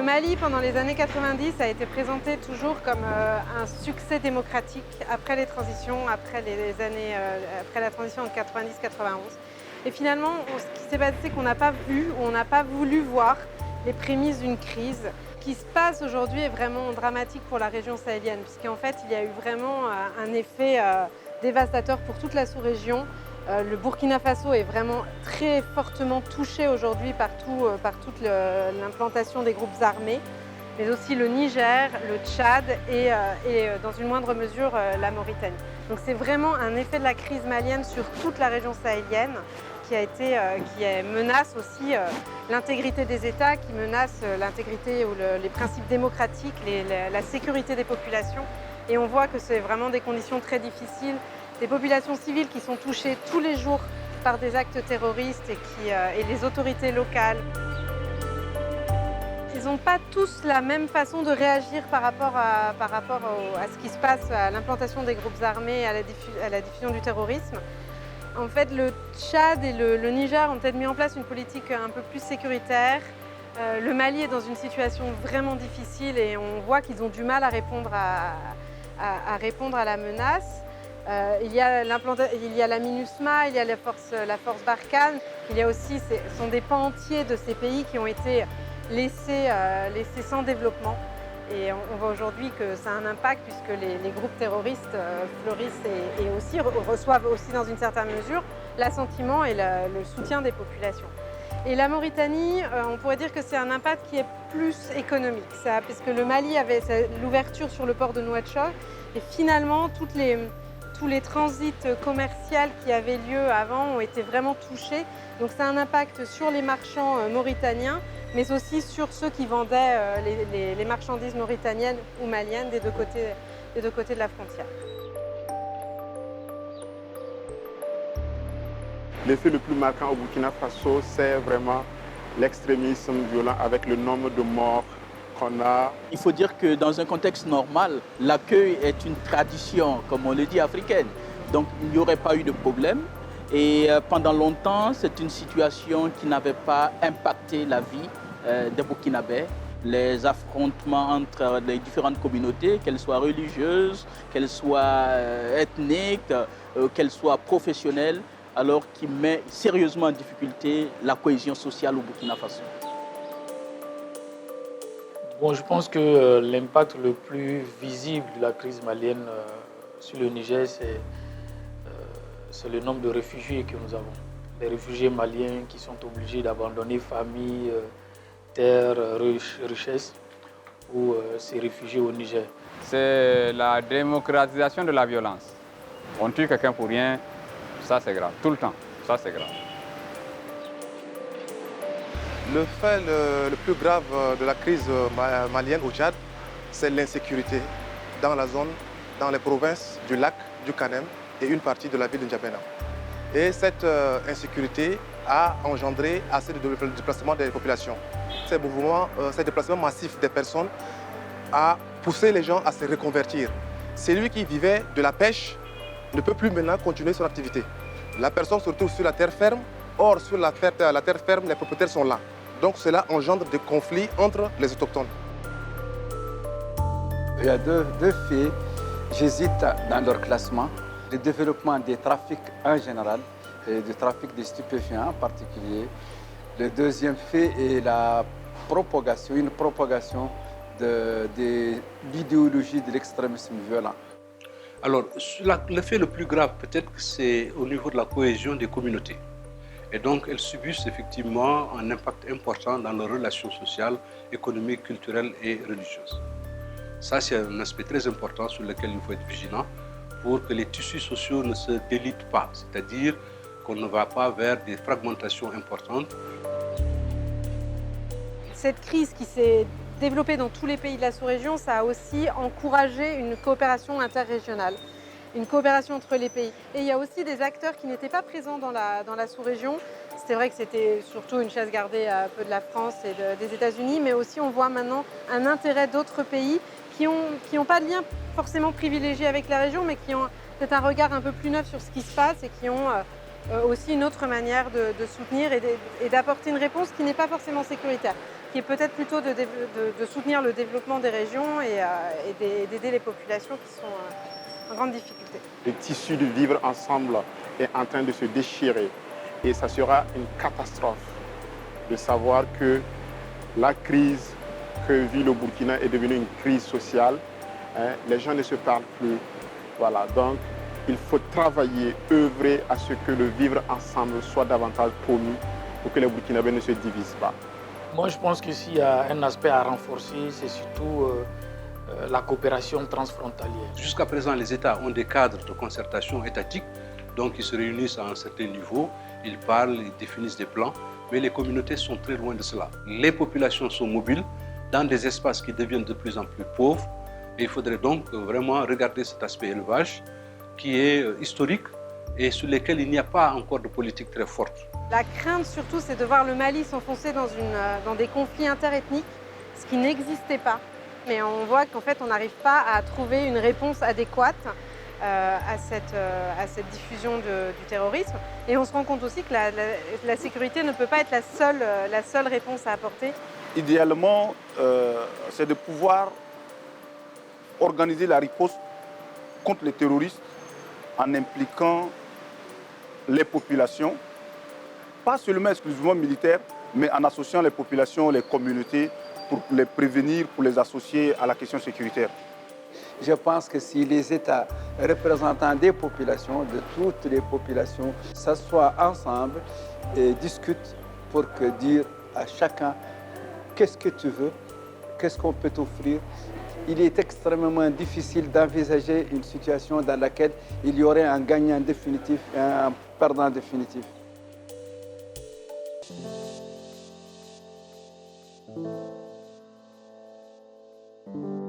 Mali, pendant les années 90, a été présenté toujours comme un succès démocratique après les transitions, après la transition en 90-91. Et finalement, ce qui s'est passé, c'est qu'on n'a pas vu, ou on n'a pas voulu voir les prémices d'une crise. Ce qui se passe aujourd'hui est vraiment dramatique pour la région sahélienne, puisqu'en fait, il y a eu vraiment un effet dévastateur pour toute la sous-région. Le Burkina Faso est vraiment très fortement touché aujourd'hui par toute l'implantation des groupes armés, mais aussi le Niger, le Tchad et dans une moindre mesure la Mauritanie. Donc c'est vraiment un effet de la crise malienne sur toute la région sahélienne qui menace aussi l'intégrité des États, qui menace l'intégrité ou les principes démocratiques, la sécurité des populations. Et on voit que c'est vraiment des conditions très difficiles. Des populations civiles qui sont touchées tous les jours par des actes terroristes et les autorités locales. Ils n'ont pas tous la même façon de réagir par rapport à ce qui se passe, à l'implantation des groupes armés, à la diffusion du terrorisme. En fait, le Tchad et le Niger ont peut-être mis en place une politique un peu plus sécuritaire. Le Mali est dans une situation vraiment difficile et on voit qu'ils ont du mal à répondre à la menace. Il y a la MINUSMA, il y a la force Barkhane. Il y a aussi, ce sont des pans entiers de ces pays qui ont été laissés sans développement. Et on voit aujourd'hui que ça a un impact puisque les groupes terroristes fleurissent et aussi reçoivent aussi dans une certaine mesure l'assentiment et le soutien des populations. Et la Mauritanie, on pourrait dire que c'est un impact qui est plus économique, puisque le Mali avait l'ouverture sur le port de Nouakchott et finalement tous les transits commerciaux qui avaient lieu avant ont été vraiment touchés. Donc ça a un impact sur les marchands mauritaniens, mais aussi sur ceux qui vendaient les marchandises mauritaniennes ou maliennes des deux côtés de la frontière. L'effet le plus marquant au Burkina Faso, c'est vraiment l'extrémisme violent avec le nombre de morts qu'on a. Il faut dire que dans un contexte normal, l'accueil est une tradition, comme on le dit, africaine. Donc il n'y aurait pas eu de problème. Et pendant longtemps, c'est une situation qui n'avait pas impacté la vie des Burkinabés. Les affrontements entre les différentes communautés, qu'elles soient religieuses, qu'elles soient ethniques, qu'elles soient professionnelles, alors qui met sérieusement en difficulté la cohésion sociale au Burkina Faso. Bon, je pense que l'impact le plus visible de la crise malienne sur le Niger, c'est le nombre de réfugiés que nous avons. Les réfugiés maliens qui sont obligés d'abandonner famille, terre, richesse pour se réfugier au Niger. C'est la démocratisation de la violence. On tue quelqu'un pour rien, ça c'est grave. Tout le temps, ça c'est grave. Le fait le plus grave de la crise malienne au Tchad, c'est l'insécurité dans la zone, dans les provinces du lac, du Kanem et une partie de la ville de N'Djamena. Et cette insécurité a engendré assez de déplacements des populations. Ces déplacements massifs des personnes a poussé les gens à se reconvertir. Celui qui vivait de la pêche ne peut plus maintenant continuer son activité. La personne se retrouve sur la terre ferme. Or, sur la terre ferme, les propriétaires sont là. Donc cela engendre des conflits entre les autochtones. Il y a deux faits, j'hésite dans leur classement. Le développement des trafics en général et du trafic des stupéfiants en particulier. Le deuxième fait est une propagation de l'idéologie de l'extrémisme violent. Alors, le fait le plus grave, peut-être que c'est au niveau de la cohésion des communautés. Et donc, elles subissent effectivement un impact important dans leurs relations sociales, économiques, culturelles et religieuses. Ça, c'est un aspect très important sur lequel il faut être vigilant pour que les tissus sociaux ne se délitent pas, c'est-à-dire qu'on ne va pas vers des fragmentations importantes. Cette crise qui s'est développée dans tous les pays de la sous-région, ça a aussi encouragé une coopération interrégionale, une coopération entre les pays. Et il y a aussi des acteurs qui n'étaient pas présents dans la sous-région. C'est vrai que c'était surtout une chasse gardée un peu de la France et des États-Unis, mais aussi on voit maintenant un intérêt d'autres pays qui ont pas de lien forcément privilégié avec la région, mais qui ont peut-être un regard un peu plus neuf sur ce qui se passe et qui ont aussi une autre manière de soutenir et d'apporter une réponse qui n'est pas forcément sécuritaire, qui est peut-être plutôt de soutenir le développement des régions et d'aider les populations qui sont en grande difficulté. Le tissu de vivre ensemble est en train de se déchirer et ça sera une catastrophe de savoir que la crise que vit le Burkina est devenue une crise sociale. Les gens ne se parlent plus. Voilà, donc il faut travailler, œuvrer à ce que le vivre ensemble soit davantage promu pour que les Burkinabés ne se divisent pas. Moi, je pense que s'il y a un aspect à renforcer, c'est surtout la coopération transfrontalière. Jusqu'à présent, les États ont des cadres de concertation étatique, donc ils se réunissent à un certain niveau, ils parlent, ils définissent des plans, mais les communautés sont très loin de cela. Les populations sont mobiles dans des espaces qui deviennent de plus en plus pauvres, et il faudrait donc vraiment regarder cet aspect élevage qui est historique et sur lequel il n'y a pas encore de politique très forte. La crainte surtout, c'est de voir le Mali s'enfoncer dans des conflits interethniques, ce qui n'existait pas. Mais on voit qu'en fait, on n'arrive pas à trouver une réponse adéquate à cette diffusion du terrorisme. Et on se rend compte aussi que la sécurité ne peut pas être la seule réponse à apporter. Idéalement, c'est de pouvoir organiser la riposte contre les terroristes en impliquant les populations, pas seulement exclusivement militaires, mais en associant les populations, les communautés, pour les prévenir, pour les associer à la question sécuritaire. Je pense que si les États représentants des populations, de toutes les populations, s'assoient ensemble et discutent pour dire à chacun qu'est-ce que tu veux, qu'est-ce qu'on peut t'offrir. Il est extrêmement difficile d'envisager une situation dans laquelle il y aurait un gagnant définitif et un perdant définitif. Thank you.